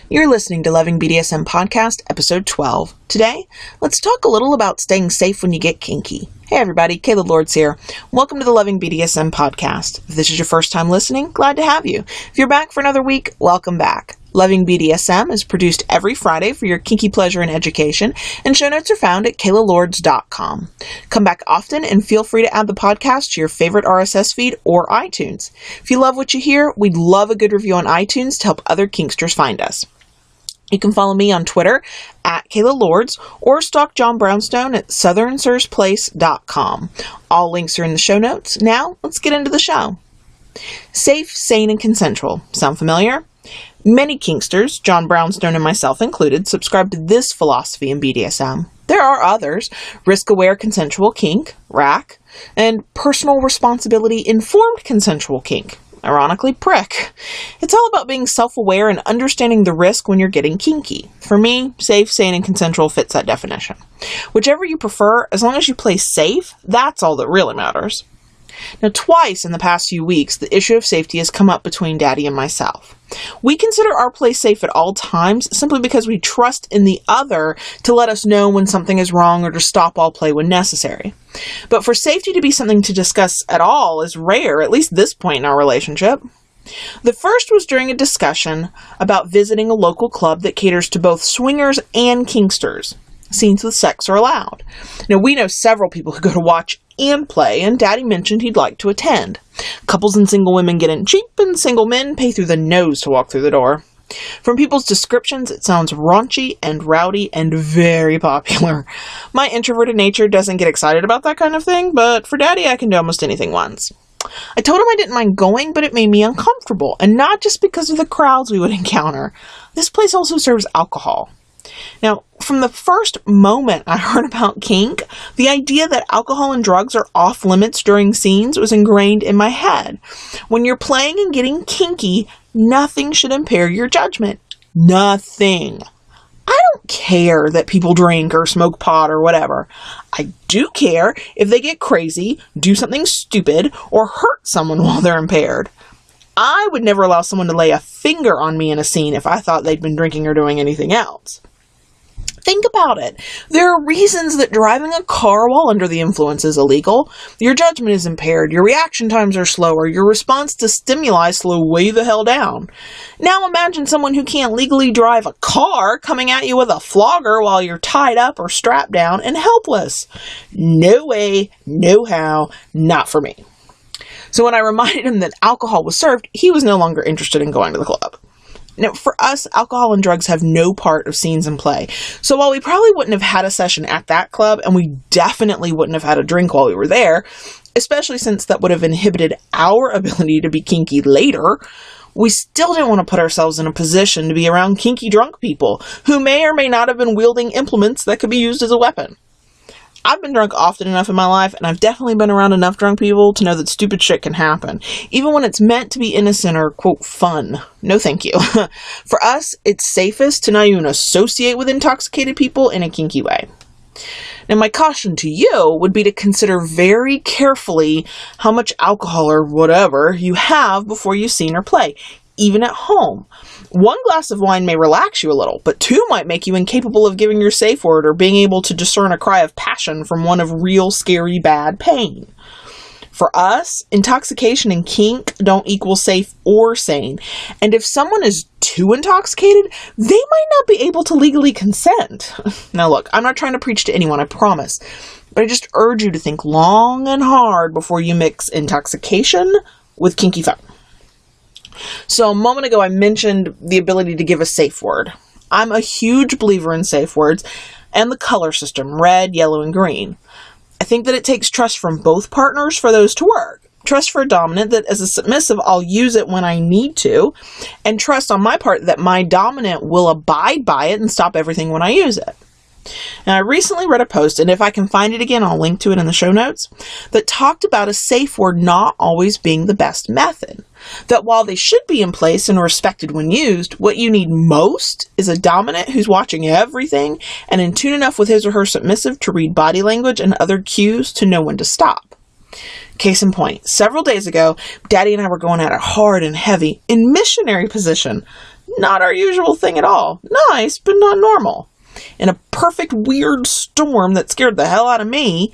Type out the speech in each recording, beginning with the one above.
You're listening to Loving BDSM Podcast, Episode 12. Today, let's talk a little about staying safe when you get kinky. Hey everybody, Kayla Lords here. Welcome to the Loving BDSM Podcast. If this is your first time listening, glad to have you. If you're back for another week, welcome back. Loving BDSM is produced every Friday for your kinky pleasure and education, and show notes are found at kaylalords.com. Come back often and feel free to add the podcast to your favorite RSS feed or iTunes. If you love what you hear, we'd love a good review on iTunes to help other kinksters find us. You can follow me on Twitter at Kayla Lords or stalk John Brownstone at southernsirsplace.com. All links are in the show notes. Now, let's get into the show. Safe, sane, and consensual. Sound familiar? Many kinksters, John Brownstone and myself included, subscribe to this philosophy in BDSM. There are others: risk-aware consensual kink, RAC, and personal responsibility-informed consensual kink, ironically, prick. It's all about being self-aware and understanding the risk when you're getting kinky. For me, safe, sane, and consensual fits that definition. Whichever you prefer, as long as you play safe, that's all that really matters. Now, twice in the past few weeks, the issue of safety has come up between Daddy and myself. We consider our play safe at all times simply because we trust in the other to let us know when something is wrong or to stop all play when necessary. But for safety to be something to discuss at all is rare, at least this point in our relationship. The first was during a discussion about visiting a local club that caters to both swingers and kinksters. Scenes with sex are allowed. Now, we know several people who go to watch and play, and Daddy mentioned he'd like to attend. Couples and single women get in cheap, and single men pay through the nose to walk through the door. From people's descriptions, it sounds raunchy and rowdy and very popular. My introverted nature doesn't get excited about that kind of thing, but for Daddy, I can do almost anything once. I told him I didn't mind going, but it made me uncomfortable, and not just because of the crowds we would encounter. This place also serves alcohol. Now, from the first moment I heard about kink, the idea that alcohol and drugs are off limits during scenes was ingrained in my head. When you're playing and getting kinky, nothing should impair your judgment. Nothing. I don't care that people drink or smoke pot or whatever. I do care if they get crazy, do something stupid, or hurt someone while they're impaired. I would never allow someone to lay a finger on me in a scene if I thought they'd been drinking or doing anything else. Think about it. There are reasons that driving a car while under the influence is illegal. Your judgment is impaired, your reaction times are slower, your response to stimuli slow way the hell down. Now imagine someone who can't legally drive a car coming at you with a flogger while you're tied up or strapped down and helpless. No way, no how, not for me. So when I reminded him that alcohol was served, he was no longer interested in going to the club. Now, for us, alcohol and drugs have no part of scenes and play. So while we probably wouldn't have had a session at that club, and we definitely wouldn't have had a drink while we were there, especially since that would have inhibited our ability to be kinky later, we still didn't want to put ourselves in a position to be around kinky drunk people who may or may not have been wielding implements that could be used as a weapon. I've been drunk often enough in my life, and I've definitely been around enough drunk people to know that stupid shit can happen, even when it's meant to be innocent or, quote, fun. No thank you. For us, it's safest to not even associate with intoxicated people in a kinky way. Now, my caution to you would be to consider very carefully how much alcohol or whatever you have before you scene or play, even at home. One glass of wine may relax you a little, but two might make you incapable of giving your safe word or being able to discern a cry of passion from one of real, scary, bad pain. For us, intoxication and kink don't equal safe or sane, and if someone is too intoxicated, they might not be able to legally consent. Now look, I'm not trying to preach to anyone, I promise, but I just urge you to think long and hard before you mix intoxication with kinky fun. So a moment ago, I mentioned the ability to give a safe word. I'm a huge believer in safe words and the color system, red, yellow, and green. I think that it takes trust from both partners for those to work. Trust for a dominant that as a submissive, I'll use it when I need to, and trust on my part that my dominant will abide by it and stop everything when I use it. Now, I recently read a post, and if I can find it again, I'll link to it in the show notes, that talked about a safe word not always being the best method. That while they should be in place and respected when used, what you need most is a dominant who's watching everything and in tune enough with his or her submissive to read body language and other cues to know when to stop. Case in point, several days ago, Daddy and I were going at it hard and heavy in missionary position. Not our usual thing at all. Nice, but not normal. In a perfect weird storm that scared the hell out of me,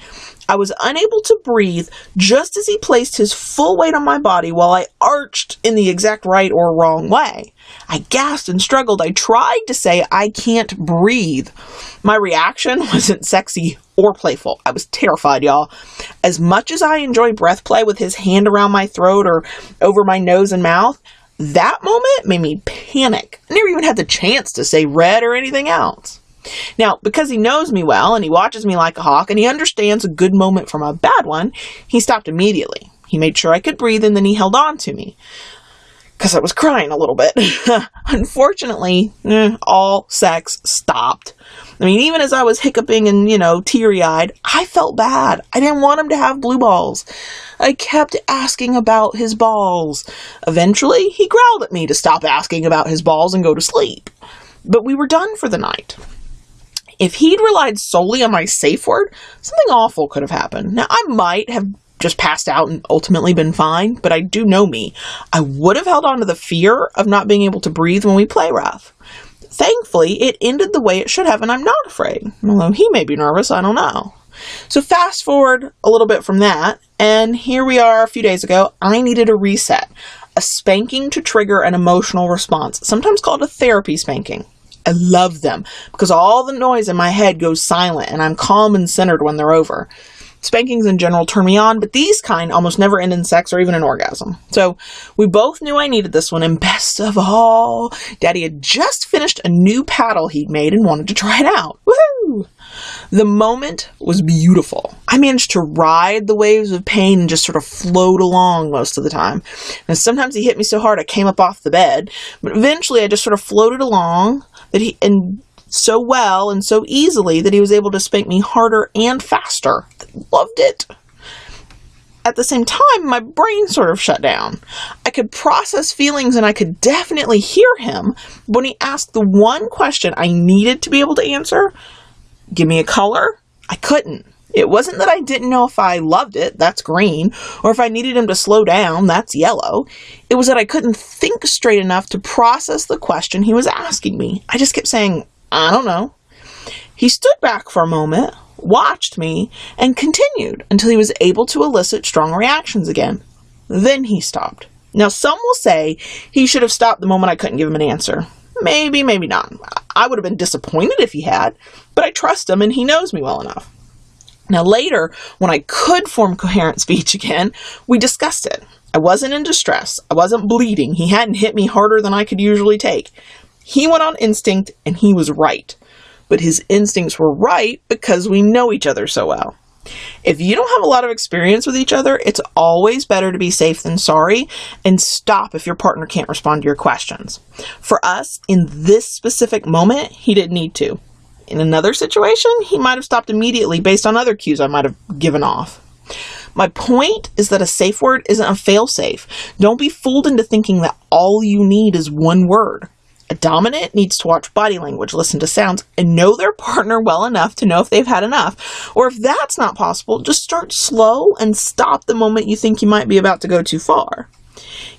I was unable to breathe just as he placed his full weight on my body while I arched in the exact right or wrong way. I gasped and struggled. I tried to say, "I can't breathe." My reaction wasn't sexy or playful. I was terrified, y'all. As much as I enjoy breath play with his hand around my throat or over my nose and mouth, that moment made me panic. I never even had the chance to say red or anything else. Now, because he knows me well and he watches me like a hawk and he understands a good moment from a bad one, he stopped immediately. He made sure I could breathe and then he held on to me because I was crying a little bit. Unfortunately, all sex stopped. I mean, even as I was hiccuping and, teary-eyed, I felt bad. I didn't want him to have blue balls. I kept asking about his balls. Eventually, he growled at me to stop asking about his balls and go to sleep. But we were done for the night. If he'd relied solely on my safe word, something awful could have happened. Now, I might have just passed out and ultimately been fine, but I do know me. I would have held on to the fear of not being able to breathe when we play rough. Thankfully, it ended the way it should have, and I'm not afraid. Although he may be nervous, I don't know. So fast forward a little bit from that, and here we are a few days ago. I needed a reset, a spanking to trigger an emotional response, sometimes called a therapy spanking. I love them because all the noise in my head goes silent and I'm calm and centered when they're over. Spankings in general turn me on, but these kind almost never end in sex or even an orgasm. So we both knew I needed this one, and best of all, Daddy had just finished a new paddle he'd made and wanted to try it out. Woohoo! The moment was beautiful. I managed to ride the waves of pain and just sort of float along most of the time. And sometimes he hit me so hard I came up off the bed, but eventually I just sort of floated along and so well and so easily that he was able to spank me harder and faster. I loved it. At the same time, my brain sort of shut down. I could process feelings and I could definitely hear him. But when he asked the one question I needed to be able to answer, give me a color, I couldn't. It wasn't that I didn't know if I loved it, that's green, or if I needed him to slow down, that's yellow. It was that I couldn't think straight enough to process the question he was asking me. I just kept saying, I don't know. He stood back for a moment, watched me, and continued until he was able to elicit strong reactions again. Then he stopped. Now, some will say he should have stopped the moment I couldn't give him an answer. Maybe, maybe not. I would have been disappointed if he had, but I trust him and he knows me well enough. Now later, when I could form coherent speech again, we discussed it. I wasn't in distress. I wasn't bleeding. He hadn't hit me harder than I could usually take. He went on instinct and he was right. But his instincts were right because we know each other so well. If you don't have a lot of experience with each other, it's always better to be safe than sorry and stop if your partner can't respond to your questions. For us, in this specific moment, he didn't need to. In another situation, he might have stopped immediately based on other cues I might have given off. My point is that a safe word isn't a fail-safe. Don't be fooled into thinking that all you need is one word. A dominant needs to watch body language, listen to sounds, and know their partner well enough to know if they've had enough. Or if that's not possible, just start slow and stop the moment you think you might be about to go too far.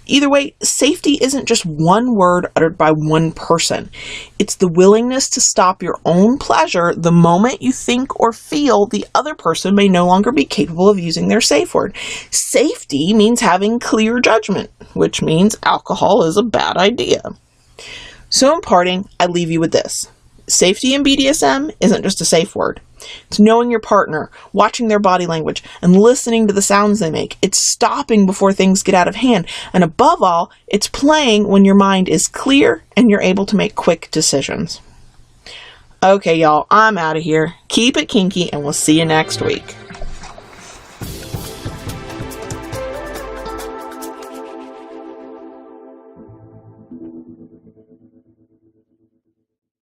Either way, safety isn't just one word uttered by one person. It's the willingness to stop your own pleasure the moment you think or feel the other person may no longer be capable of using their safe word. Safety means having clear judgment, which means alcohol is a bad idea. So in parting, I leave you with this. Safety in BDSM isn't just a safe word. It's knowing your partner, watching their body language, and listening to the sounds they make. It's stopping before things get out of hand. And above all, it's playing when your mind is clear and you're able to make quick decisions. Okay, y'all, I'm out of here. Keep it kinky, and we'll see you next week.